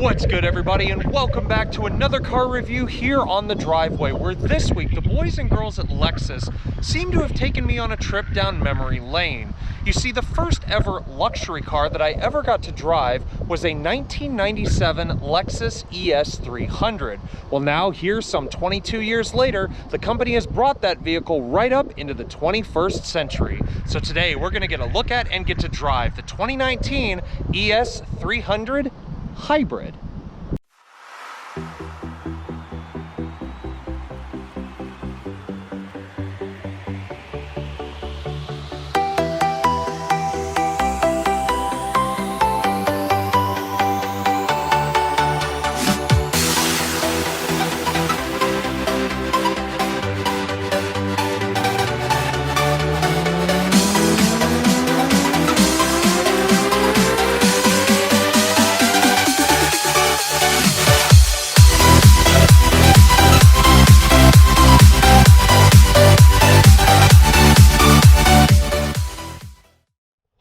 What's good, everybody, and welcome back to another car review here on the driveway, where this week the boys and girls at Lexus seem to have taken me on a trip down memory lane. You see, the first ever luxury car that I ever got to drive was a 1997 Lexus ES300. Well, now here, some 22 years later, the company has brought that vehicle right up into the 21st century. So today we're going to get a look at and get to drive the 2019 ES300 Hybrid.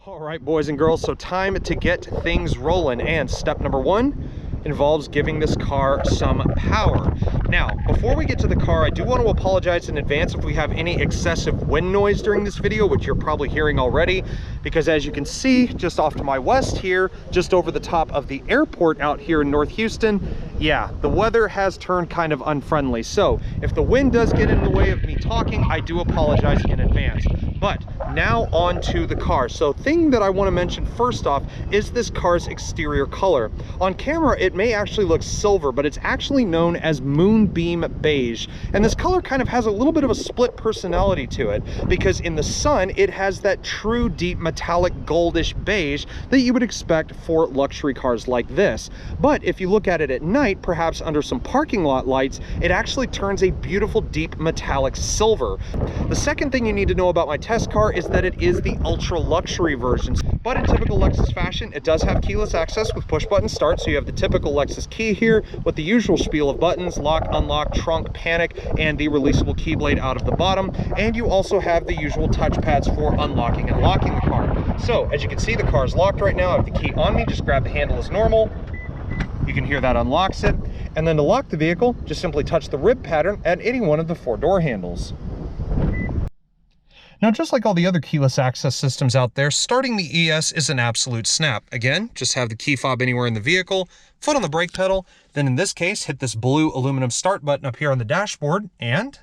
Alright, boys and girls, so time to get things rolling, and step number one involves giving this car some power. Now, before we get to the car, I do want to apologize in advance if we have any excessive wind noise during this video, which you're probably hearing already, because as you can see, just off to my west here, just over the top of the airport out here in North Houston, yeah, the weather has turned kind of unfriendly. So if the wind does get in the way of me talking, I do apologize in advance. But now on to the car. So thing that I want to mention first off is this car's exterior color. On camera, it may actually look silver, but it's actually known as moonbeam beige. And this color kind of has a little bit of a split personality to it, because in the sun, it has that true deep metallic goldish beige that you would expect for luxury cars like this. But if you look at it at night, perhaps under some parking lot lights, it actually turns a beautiful deep metallic silver. The second thing you need to know about my test car is that it is the ultra luxury version. But in typical Lexus fashion, it does have keyless access with push button start. So you have the typical Lexus key here with the usual spiel of buttons: lock, unlock, trunk, panic, and the releasable key blade out of the bottom. And you also have the usual touchpads for unlocking and locking the car. So as you can see, the car is locked right now. I have the key on me, just grab the handle as normal. You can hear that unlocks it. And then to lock the vehicle, just simply touch the rib pattern at any one of the 4 door handles. Now, just like all the other keyless access systems out there, starting the ES is an absolute snap. Again, just have the key fob anywhere in the vehicle, foot on the brake pedal, then in this case, hit this blue aluminum start button up here on the dashboard, and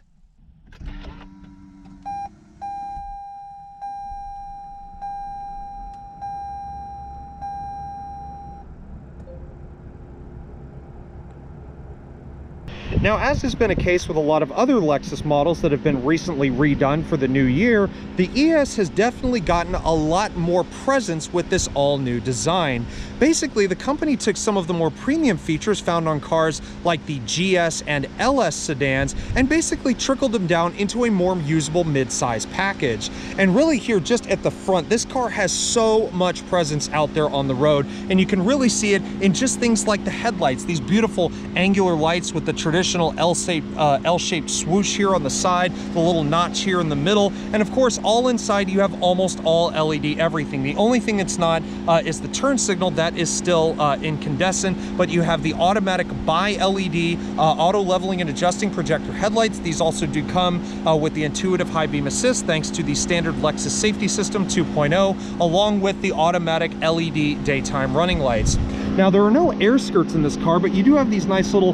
now, as has been a case with a lot of other Lexus models that have been recently redone for the new year, the ES has definitely gotten a lot more presence with this all-new design. Basically, the company took some of the more premium features found on cars like the GS and LS sedans and basically trickled them down into a more usable mid-size package. And really here, just at the front, this car has so much presence out there on the road, and you can really see it in just things like the headlights, these beautiful angular lights with the traditional L-shaped swoosh here on the side, the little notch here in the middle, and of course all inside you have almost all LED everything. The only thing that's not is the turn signal. That is still incandescent, but you have the automatic bi-LED auto leveling and adjusting projector headlights. These also do come with the intuitive high beam assist thanks to the standard Lexus Safety System 2.0, along with the automatic LED daytime running lights. Now, there are no air skirts in this car, but you do have these nice little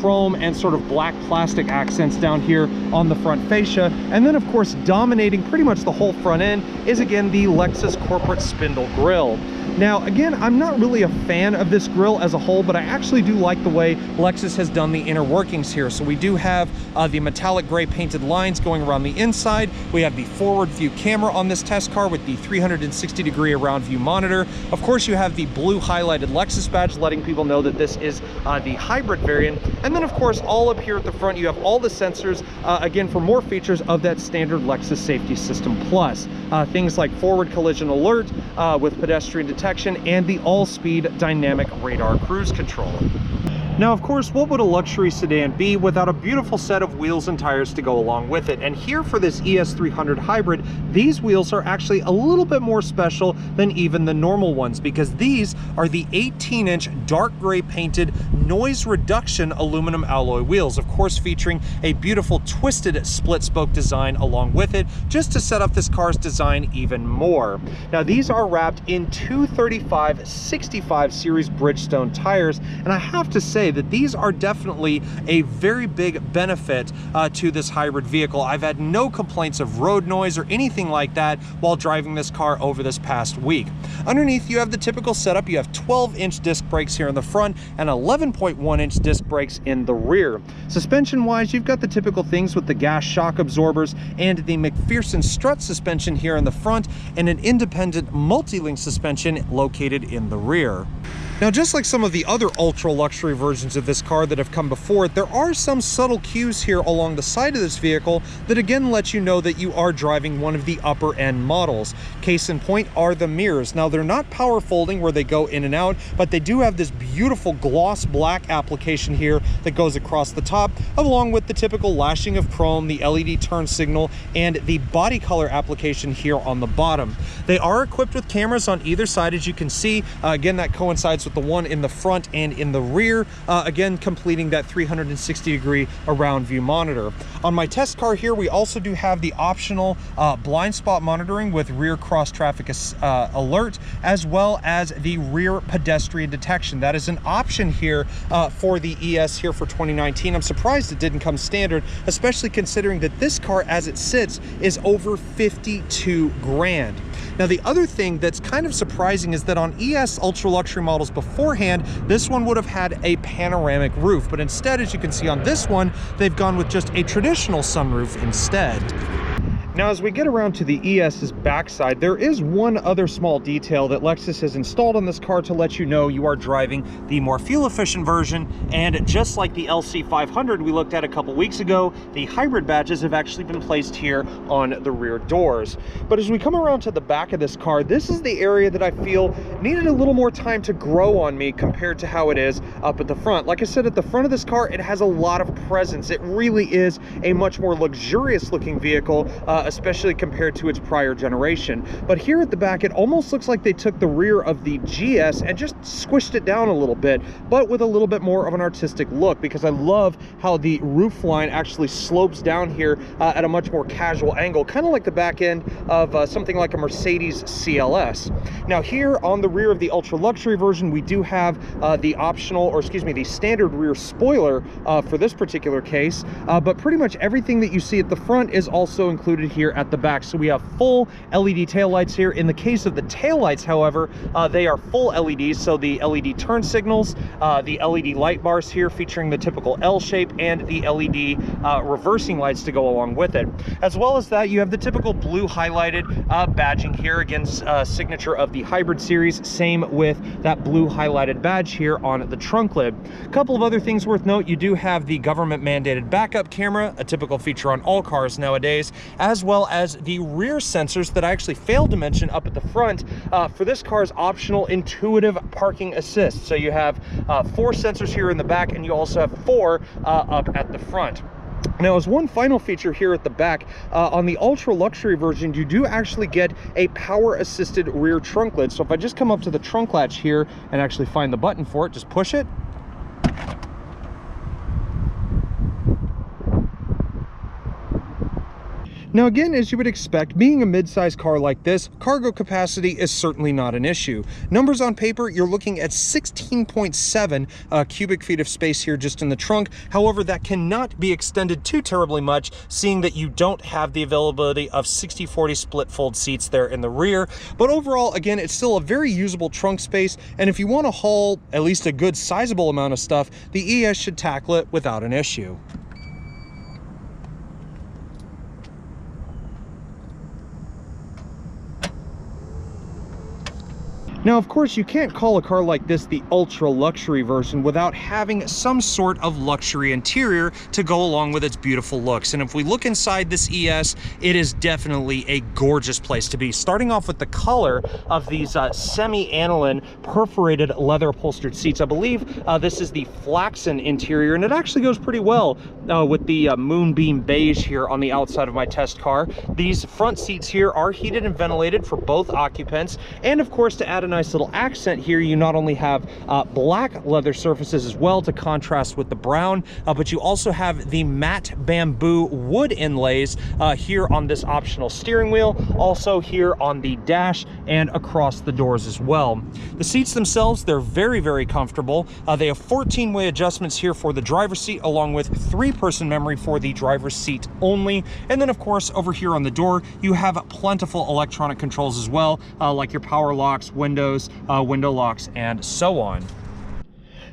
chrome and sort of black plastic accents down here on the front fascia. And then, of course, dominating pretty much the whole front end is, again, the Lexus corporate spindle grille. Now, again, I'm not really a fan of this grille as a whole, but I actually do like the way Lexus has done the inner workings here. So we do have the metallic gray painted lines going around the inside. We have the forward view camera on this test car with the 360-degree around view monitor. Of course, you have the blue highlighted Lexus badge letting people know that this is the hybrid variant. And then, of course, all up here at the front, you have all the sensors, again, for more features of that standard Lexus Safety System Plus. Things like forward collision alert with pedestrian detection and the all-speed dynamic radar cruise control. Now, of course, what would a luxury sedan be without a beautiful set of wheels and tires to go along with it? And here for this ES300 Hybrid, these wheels are actually a little bit more special than even the normal ones, because these are the 18-inch dark gray painted noise reduction aluminum alloy wheels, of course featuring a beautiful twisted split spoke design along with it, just to set up this car's design even more. Now, these are wrapped in 235/65 series Bridgestone tires, and I have to say that these are definitely a very big benefit to this hybrid vehicle. I've had no complaints of road noise or anything like that while driving this car over this past week. Underneath, you have the typical setup. You have 12-inch disc brakes here in the front and 11.1-inch disc brakes in the rear. Suspension-wise, you've got the typical things with the gas shock absorbers and the McPherson strut suspension here in the front, and an independent multi-link suspension located in the rear. Now, just like some of the other ultra luxury versions of this car that have come before it, there are some subtle cues here along the side of this vehicle that again let you know that you are driving one of the upper end models. Case in point are the mirrors. Now, they're not power folding where they go in and out, but they do have this beautiful gloss black application here that goes across the top, along with the typical lashing of chrome, the LED turn signal, and the body color application here on the bottom. They are equipped with cameras on either side, as you can see. Again, that coincides with the one in the front and in the rear, again completing that 360-degree around view monitor. On my test car here, we also do have the optional blind spot monitoring with rear cross traffic alert, as well as the rear pedestrian detection. That is an option here for the ES here for 2019. I'm surprised it didn't come standard, especially considering that this car as it sits is over 52 grand. Now, the other thing that's kind of surprising is that on ES ultra luxury models beforehand, this one would have had a panoramic roof, but instead, as you can see on this one, they've gone with just a traditional sunroof instead. Now, as we get around to the ES's backside, there is one other small detail that Lexus has installed on this car to let you know you are driving the more fuel-efficient version. And just like the LC500 we looked at a couple weeks ago, the hybrid badges have actually been placed here on the rear doors. But as we come around to the back of this car, this is the area that I feel needed a little more time to grow on me compared to how it is up at the front. Like I said, at the front of this car, it has a lot of presence. It really is a much more luxurious looking vehicle, especially compared to its prior generation. But here at the back, it almost looks like they took the rear of the GS and just squished it down a little bit, but with a little bit more of an artistic look, because I love how the roof line actually slopes down here at a much more casual angle, kind of like the back end of something like a Mercedes CLS. Now, here on the rear of the ultra luxury version, we do have the optional, or excuse me, the standard rear spoiler for this particular case, but pretty much everything that you see at the front is also included here at the back. So we have full LED taillights here. In the case of the taillights, however, they are full LEDs, so the LED turn signals, the LED light bars here featuring the typical L shape, and the LED reversing lights to go along with it. As well as that, you have the typical blue highlighted badging here, again signature of the hybrid series, same with that blue highlighted badge here on the trunk lid. A couple of other things worth note: you do have the government mandated backup camera, a typical feature on all cars nowadays, as well as the rear sensors that I actually failed to mention up at the front for this car's optional intuitive parking assist. So you have 4 sensors here in the back, and you also have 4 up at the front. Now, as one final feature here at the back, on the ultra luxury version, you do actually get a power assisted rear trunk lid. So if I just come up to the trunk latch here and actually find the button for it, just push it. Now, again, as you would expect, being a mid-size car like this, cargo capacity is certainly not an issue. Numbers on paper, you're looking at 16.7 cubic feet of space here just in the trunk. However, that cannot be extended too terribly much, seeing that you don't have the availability of 60/40 split fold seats there in the rear. But overall, again, it's still a very usable trunk space, and if you want to haul at least a good sizable amount of stuff, the ES should tackle it without an issue. Now, of course, you can't call a car like this the ultra luxury version without having some sort of luxury interior to go along with its beautiful looks. And if we look inside this ES, it is definitely a gorgeous place to be. Starting off with the color of these semi-aniline perforated leather upholstered seats. I believe this is the flaxen interior, and it actually goes pretty well with the moonbeam beige here on the outside of my test car. These front seats here are heated and ventilated for both occupants, and of course, to add a nice little accent here, you not only have black leather surfaces as well to contrast with the brown, but you also have the matte bamboo wood inlays here on this optional steering wheel, also here on the dash and across the doors as well. The seats themselves, they're very, very comfortable. They have 14-way adjustments here for the driver's seat, along with 3-person memory for the driver's seat only. And then, of course, over here on the door, you have plentiful electronic controls as well, like your power locks, windows, window locks, and so on.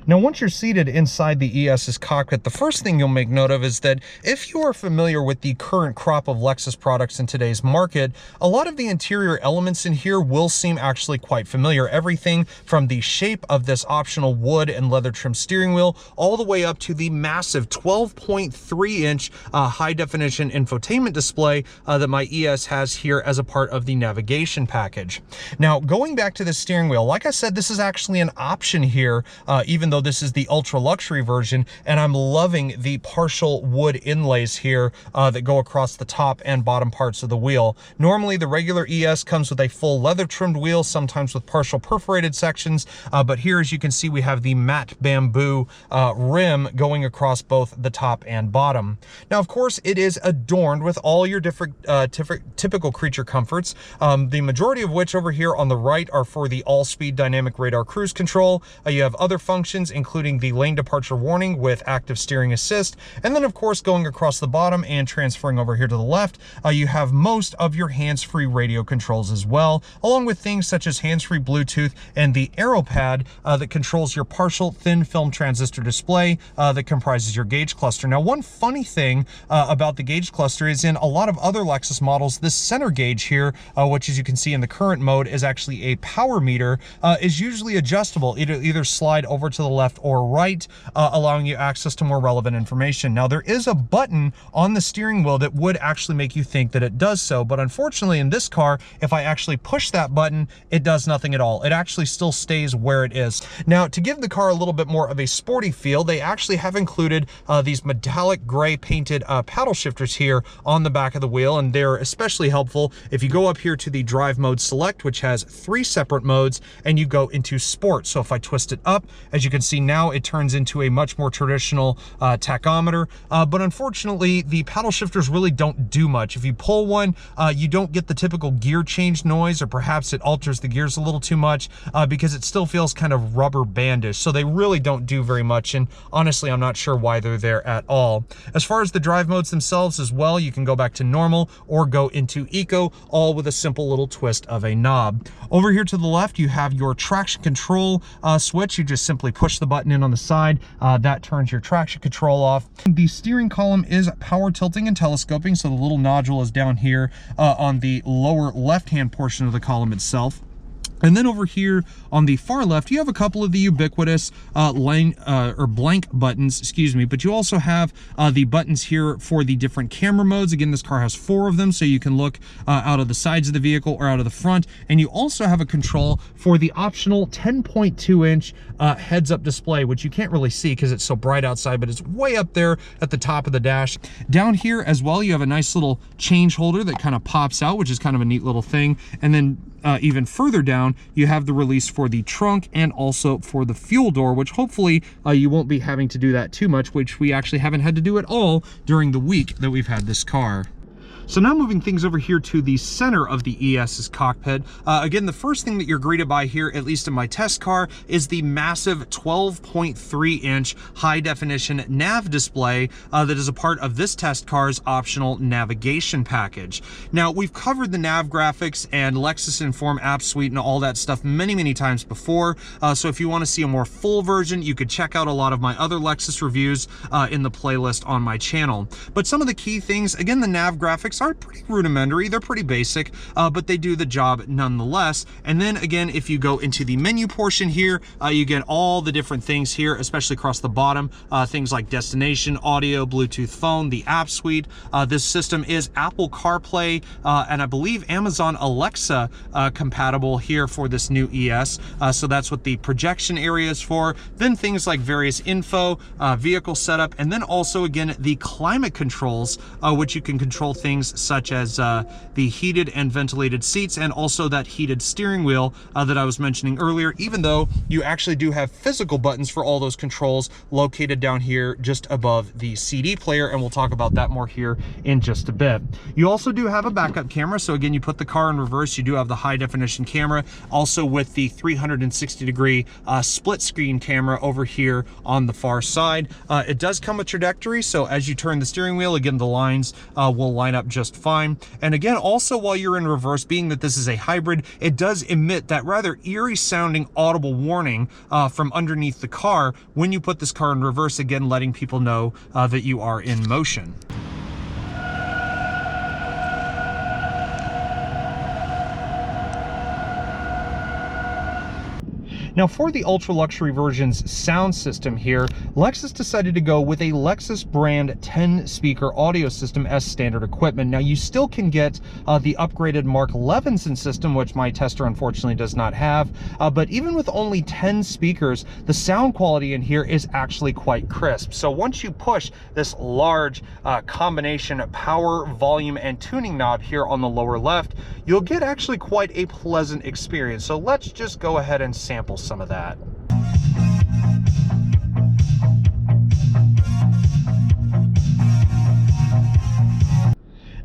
Now, once you're seated inside the ES's cockpit, the first thing you'll make note of is that if you are familiar with the current crop of Lexus products in today's market, a lot of the interior elements in here will seem actually quite familiar. Everything from the shape of this optional wood and leather trim steering wheel all the way up to the massive 12.3-inch high-definition infotainment display that my ES has here as a part of the navigation package. Now, going back to the steering wheel, like I said, this is actually an option here, even though this is the ultra luxury version, and I'm loving the partial wood inlays here that go across the top and bottom parts of the wheel. Normally, the regular ES comes with a full leather trimmed wheel, sometimes with partial perforated sections, but here, as you can see, we have the matte bamboo rim going across both the top and bottom. Now, of course, it is adorned with all your different typical creature comforts, the majority of which over here on the right are for the all-speed dynamic radar cruise control. You have other functions, including the lane departure warning with active steering assist. And then, of course, going across the bottom and transferring over here to the left, you have most of your hands-free radio controls as well, along with things such as hands-free Bluetooth and the arrow pad that controls your partial thin film transistor display that comprises your gauge cluster. Now, one funny thing about the gauge cluster is in a lot of other Lexus models, this center gauge here, which as you can see in the current mode is actually a power meter, is usually adjustable. It'll either slide over to the left or right, allowing you access to more relevant information. Now, there is a button on the steering wheel that would actually make you think that it does so, but unfortunately in this car, if I actually push that button, it does nothing at all. It actually still stays where it is. Now, to give the car a little bit more of a sporty feel, they actually have included these metallic gray painted paddle shifters here on the back of the wheel, and they're especially helpful if you go up here to the drive mode select, which has 3 separate modes, and you go into sport. So if I twist it up, as you can see now, it turns into a much more traditional tachometer, but unfortunately the paddle shifters really don't do much. If you pull one, you don't get the typical gear change noise, or perhaps it alters the gears a little too much because it still feels kind of rubber bandish. So they really don't do very much, and honestly I'm not sure why they're there at all. As far as the drive modes themselves as well, you can go back to normal or go into eco, all with a simple little twist of a knob. Over here to the left, you have your traction control switch. You just simply push the button in on the side, that turns your traction control off. The steering column is power tilting and telescoping, so the little nodule is down here on the lower left-hand portion of the column itself. And then over here on the far left, you have a couple of the ubiquitous blank buttons, excuse me, but you also have the buttons here for the different camera modes. Again, this car has 4 of them, so you can look out of the sides of the vehicle or out of the front. And you also have a control for the optional 10.2-inch heads-up display, which you can't really see because it's so bright outside, but it's way up there at the top of the dash. Down here as well, you have a nice little change holder that kind of pops out, which is kind of a neat little thing. And then even further down, you have the release for the trunk and also for the fuel door, which hopefully you won't be having to do that too much, which we actually haven't had to do at all during the week that we've had this car. So now moving things over here to the center of the ES's cockpit. Again, the first thing that you're greeted by here, at least in my test car, is the massive 12.3-inch high-definition Nav display that is a part of this test car's optional navigation package. Now, we've covered the Nav graphics and Lexus Inform app suite and all that stuff many, many times before. So if you want to see a more full version, you could check out a lot of my other Lexus reviews in the playlist on my channel. But some of the key things, again, the Nav graphics graphics are pretty rudimentary. They're pretty basic, but they do the job nonetheless. And then again, if you go into the menu portion here, you get all the different things here, especially across the bottom, things like destination, audio, Bluetooth phone, the app suite. This system is Apple CarPlay and I believe Amazon Alexa compatible here for this new ES. So that's what the projection area is for. Then things like various info, vehicle setup, and then also again the climate controls, which you can control things such as the heated and ventilated seats, and also that heated steering wheel that I was mentioning earlier, even though you actually do have physical buttons for all those controls located down here just above the CD player, and we'll talk about that more here in just a bit. You also do have a backup camera, so again, you put the car in reverse, you do have the high definition camera, also with the 360-degree split screen camera over here on the far side. It does come with trajectory, so as you turn the steering wheel, again, the lines will line up just fine. And again, also while you're in reverse, being that this is a hybrid, it does emit that rather eerie sounding audible warning from underneath the car when you put this car in reverse, again, letting people know that you are in motion. Now for the ultra luxury version's sound system here, Lexus decided to go with a Lexus brand 10 speaker audio system as standard equipment. Now you still can get the upgraded Mark Levinson system, which my tester unfortunately does not have, but even with only 10 speakers, the sound quality in here is actually quite crisp. So once you push this large combination power, volume, and tuning knob here on the lower left, you'll get actually quite a pleasant experience. So let's just go ahead and sample some of that.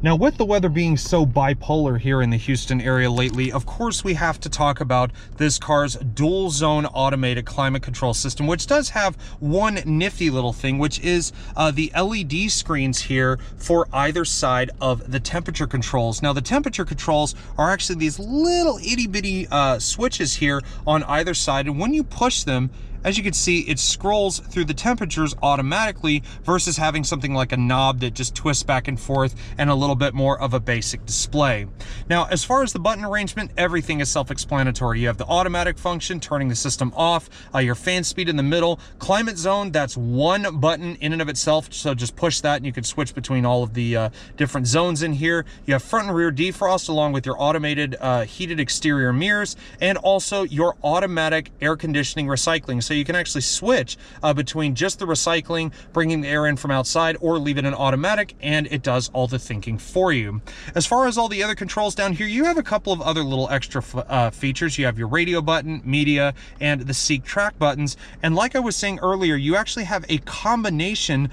Now, with the weather being so bipolar here in the Houston area lately, of course we have to talk about this car's dual zone automated climate control system, which does have one nifty little thing, which is the LED screens here for either side of the temperature controls. Now, the temperature controls are actually these little itty bitty switches here on either side, and when you push them, as you can see, it scrolls through the temperatures automatically versus having something like a knob that just twists back and forth and a little bit more of a basic display. Now, as far as the button arrangement, everything is self-explanatory. You have the automatic function, turning the system off, your fan speed in the middle, climate zone, that's one button in and of itself, so just push that and you can switch between all of the different zones in here. You have front and rear defrost along with your automated heated exterior mirrors, and also your automatic air conditioning recycling. So you can actually switch between just the recycling, bringing the air in from outside, or leave it in automatic, and it does all the thinking for you. As far as all the other controls down here, you have a couple of other little extra features. You have your radio button, media, and the Seek track buttons. And like I was saying earlier, you actually have a combination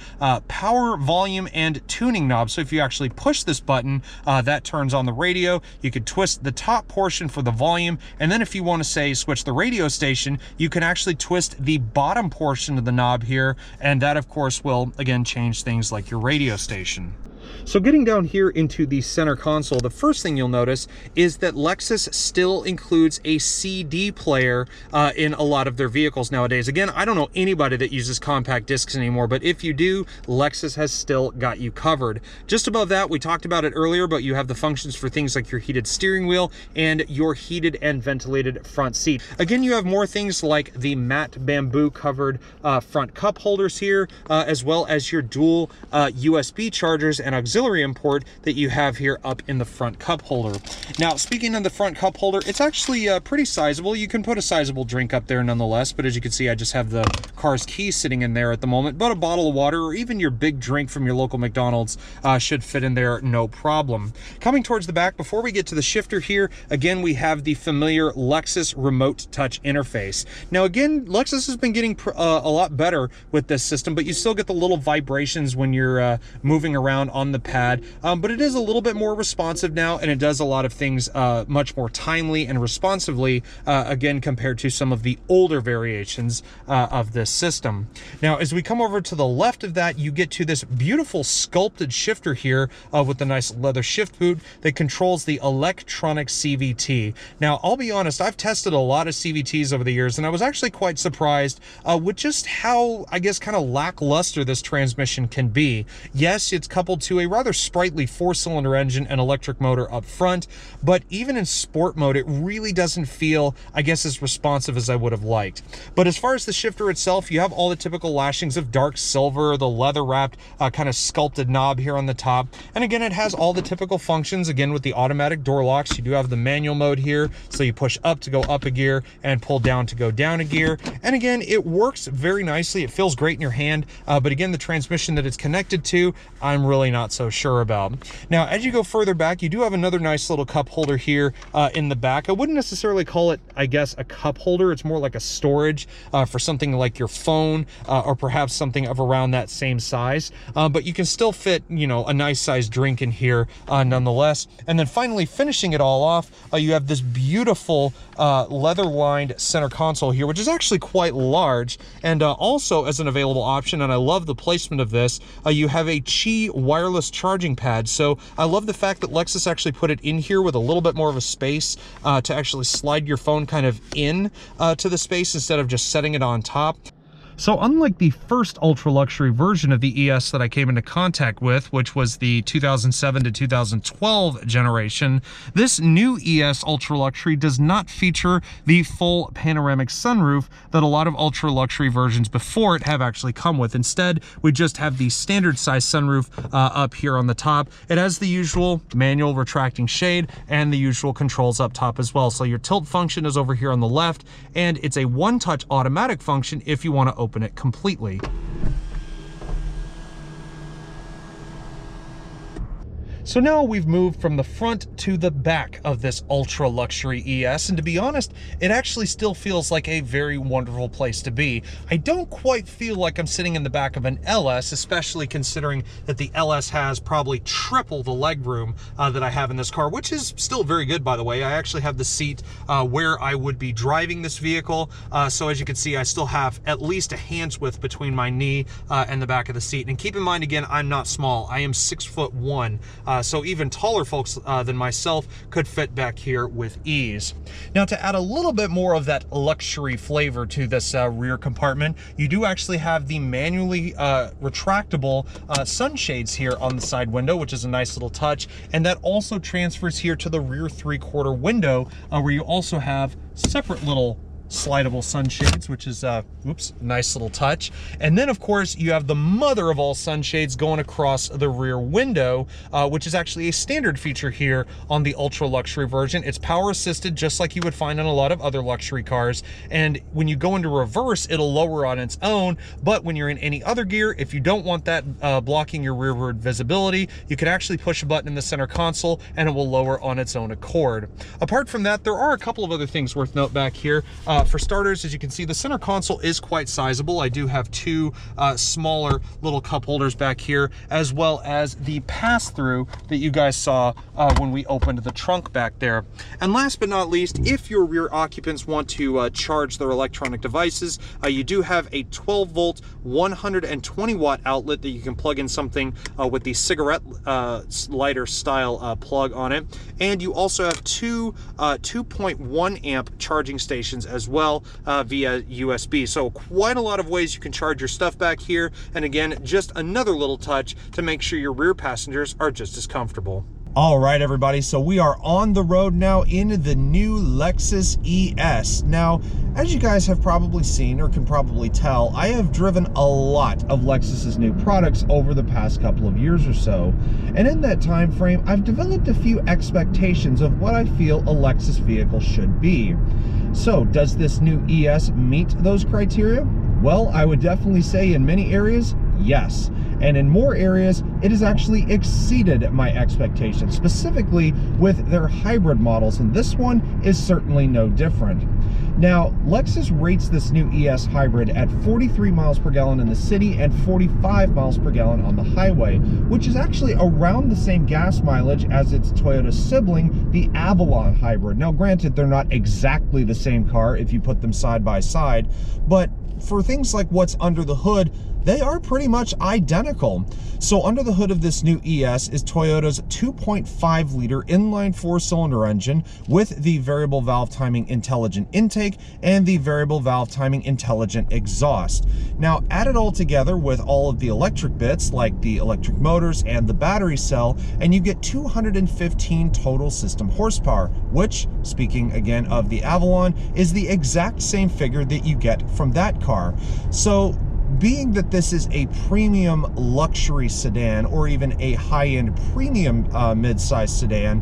power, volume, and tuning knob. So if you actually push this button, that turns on the radio. You could twist the top portion for the volume, and then if you want to say switch the radio station, you can actually twist the bottom portion of the knob here, and that of course will again change things like your radio station. So getting down here into the center console, the first thing you'll notice is that Lexus still includes a CD player in a lot of their vehicles nowadays. Again, I don't know anybody that uses compact discs anymore, but if you do, Lexus has still got you covered. Just above that, we talked about it earlier, but you have the functions for things like your heated steering wheel and your heated and ventilated front seat. Again, you have more things like the matte bamboo covered front cup holders here, as well as your dual USB chargers and auxiliary import that you have here up in the front cup holder. Now, speaking of the front cup holder, it's actually pretty sizable. You can put a sizable drink up there nonetheless, but as you can see, I just have the car's keys sitting in there at the moment, but a bottle of water or even your big drink from your local McDonald's should fit in there no problem. Coming towards the back, before we get to the shifter here, again, we have the familiar Lexus remote touch interface. Now, again, Lexus has been getting a lot better with this system, but you still get the little vibrations when you're moving around on the pad, but it is a little bit more responsive now, and it does a lot of things much more timely and responsively, again, compared to some of the older variations of this system. Now, as we come over to the left of that, you get to this beautiful sculpted shifter here with the nice leather shift boot that controls the electronic CVT. Now, I'll be honest, I've tested a lot of CVTs over the years, and I was actually quite surprised with just how, I guess, kind of lackluster this transmission can be. Yes, it's coupled to to a rather sprightly 4-cylinder engine and electric motor up front, but even in sport mode, it really doesn't feel, I guess, as responsive as I would have liked. But as far as the shifter itself, you have all the typical lashings of dark silver, the leather-wrapped kind of sculpted knob here on the top, and again, it has all the typical functions, again, with the automatic door locks. You do have the manual mode here, so you push up to go up a gear and pull down to go down a gear, and again, it works very nicely. It feels great in your hand, but again, the transmission that it's connected to, I'm really not so sure about. Now, as you go further back, you do have another nice little cup holder here in the back. I wouldn't necessarily call it, I guess, a cup holder. It's more like a storage for something like your phone or perhaps something of around that same size, but you can still fit, you know, a nice sized drink in here nonetheless. And then finally, finishing it all off, you have this beautiful leather-lined center console here, which is actually quite large, and also as an available option, and I love the placement of this, you have a Qi wireless charging pad. So I love the fact that Lexus actually put it in here with a little bit more of a space to actually slide your phone kind of in to the space instead of just setting it on top. So unlike the first ultra luxury version of the ES that I came into contact with, which was the 2007 to 2012 generation, this new ES ultra luxury does not feature the full panoramic sunroof that a lot of ultra luxury versions before it have actually come with. Instead, we just have the standard size sunroof up here on the top. It has the usual manual retracting shade and the usual controls up top as well. So your tilt function is over here on the left, and it's a one-touch automatic function if you want to open it completely. So now we've moved from the front to the back of this ultra luxury ES, and to be honest, it actually still feels like a very wonderful place to be. I don't quite feel like I'm sitting in the back of an LS, especially considering that the LS has probably triple the legroom that I have in this car, which is still very good, by the way. I actually have the seat where I would be driving this vehicle, so as you can see, I still have at least a hand's width between my knee and the back of the seat. And keep in mind, again, I'm not small. I am 6'1", so even taller folks than myself could fit back here with ease. Now, to add a little bit more of that luxury flavor to this rear compartment, you do actually have the manually retractable sunshades here on the side window, which is a nice little touch, and that also transfers here to the rear 3/4 window, where you also have separate little slidable sunshades, which is nice little touch. And then of course you have the mother of all sunshades going across the rear window, which is actually a standard feature here on the ultra luxury version. It's power assisted, just like you would find on a lot of other luxury cars, and when you go into reverse, it'll lower on its own. But when you're in any other gear, if you don't want that blocking your rearward visibility, you can actually push a button in the center console and it will lower on its own accord. Apart from that, there are a couple of other things worth note back here. For starters, as you can see, the center console is quite sizable. I do have two smaller little cup holders back here, as well as the pass-through that you guys saw when we opened the trunk back there. And last but not least, if your rear occupants want to charge their electronic devices, you do have a 12-volt, 120-watt outlet that you can plug in something with the cigarette lighter style plug on it. And you also have two 2.1 amp charging stations as well via USB. So quite a lot of ways you can charge your stuff back here. And again, just another little touch to make sure your rear passengers are just as comfortable. All right, everybody, so we are on the road now in the new Lexus ES. Now, as you guys have probably seen or can probably tell, I have driven a lot of Lexus's new products over the past couple of years or so. And in that time frame, I've developed a few expectations of what I feel a Lexus vehicle should be. So, does this new ES meet those criteria? Well, I would definitely say in many areas, yes. And in more areas, it has actually exceeded my expectations, specifically with their hybrid models, and this one is certainly no different. Now, Lexus rates this new ES hybrid at 43 miles per gallon in the city and 45 miles per gallon on the highway, which is actually around the same gas mileage as its Toyota sibling, the Avalon hybrid. Now, granted, they're not exactly the same car if you put them side by side, but for things like what's under the hood, they are pretty much identical. So under the hood of this new ES is Toyota's 2.5 liter inline 4-cylinder engine with the variable valve timing intelligent intake and the variable valve timing intelligent exhaust. Now add it all together with all of the electric bits like the electric motors and the battery cell, and you get 215 total system horsepower, which, speaking again of the Avalon, is the exact same figure that you get from that car. So being that this is a premium luxury sedan or even a high-end premium mid-size sedan,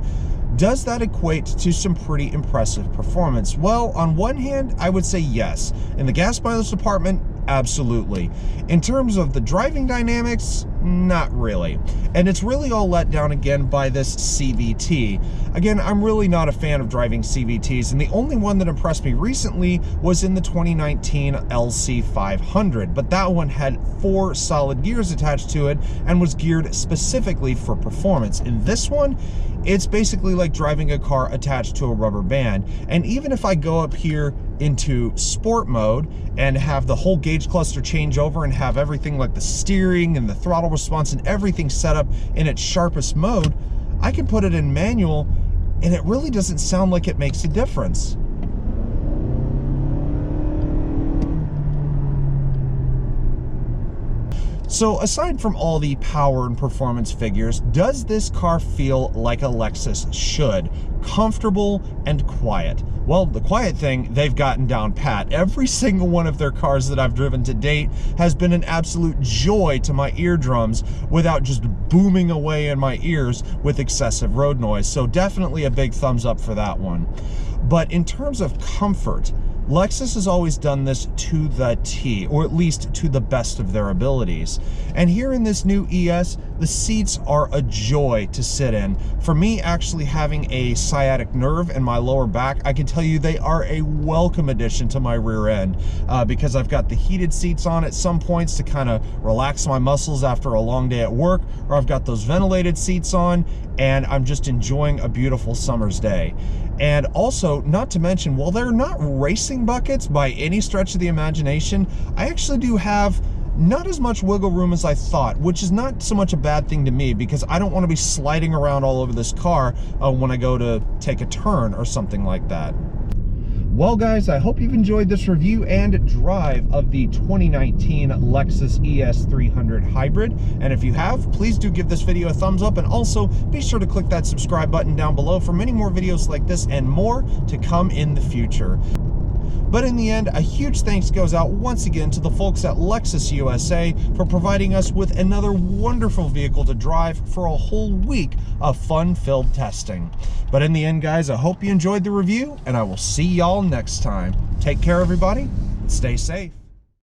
does that equate to some pretty impressive performance? Well, on one hand, I would say yes. In the gas mileage department, absolutely. In terms of the driving dynamics, not really. And it's really all let down again by this CVT. Again, I'm really not a fan of driving CVTs, and the only one that impressed me recently was in the 2019 LC500, but that one had 4 solid gears attached to it and was geared specifically for performance. In this one, it's basically like driving a car attached to a rubber band. And even if I go up here into sport mode and have the whole gauge cluster change over and have everything like the steering and the throttle response and everything set up in its sharpest mode, I can put it in manual and it really doesn't sound like it makes a difference. So aside from all the power and performance figures, does this car feel like a Lexus should? Comfortable and quiet. Well, the quiet thing, they've gotten down pat. Every single one of their cars that I've driven to date has been an absolute joy to my eardrums without just booming away in my ears with excessive road noise. So definitely a big thumbs up for that one. But in terms of comfort, Lexus has always done this to the T, or at least to the best of their abilities. And here in this new ES, the seats are a joy to sit in. For me, actually having a sciatic nerve in my lower back, I can tell you they are a welcome addition to my rear end because I've got the heated seats on at some points to kind of relax my muscles after a long day at work, or I've got those ventilated seats on and I'm just enjoying a beautiful summer's day. And also, not to mention, while they're not racing buckets by any stretch of the imagination, I actually do have not as much wiggle room as I thought, which is not so much a bad thing to me because I don't want to be sliding around all over this car when I go to take a turn or something like that. Well guys, I hope you've enjoyed this review and drive of the 2019 Lexus ES300 Hybrid. And if you have, please do give this video a thumbs up, and also be sure to click that subscribe button down below for many more videos like this and more to come in the future. But in the end, a huge thanks goes out once again to the folks at Lexus USA for providing us with another wonderful vehicle to drive for a whole week of fun-filled testing. But in the end, guys, I hope you enjoyed the review, and I will see y'all next time. Take care, everybody, and stay safe.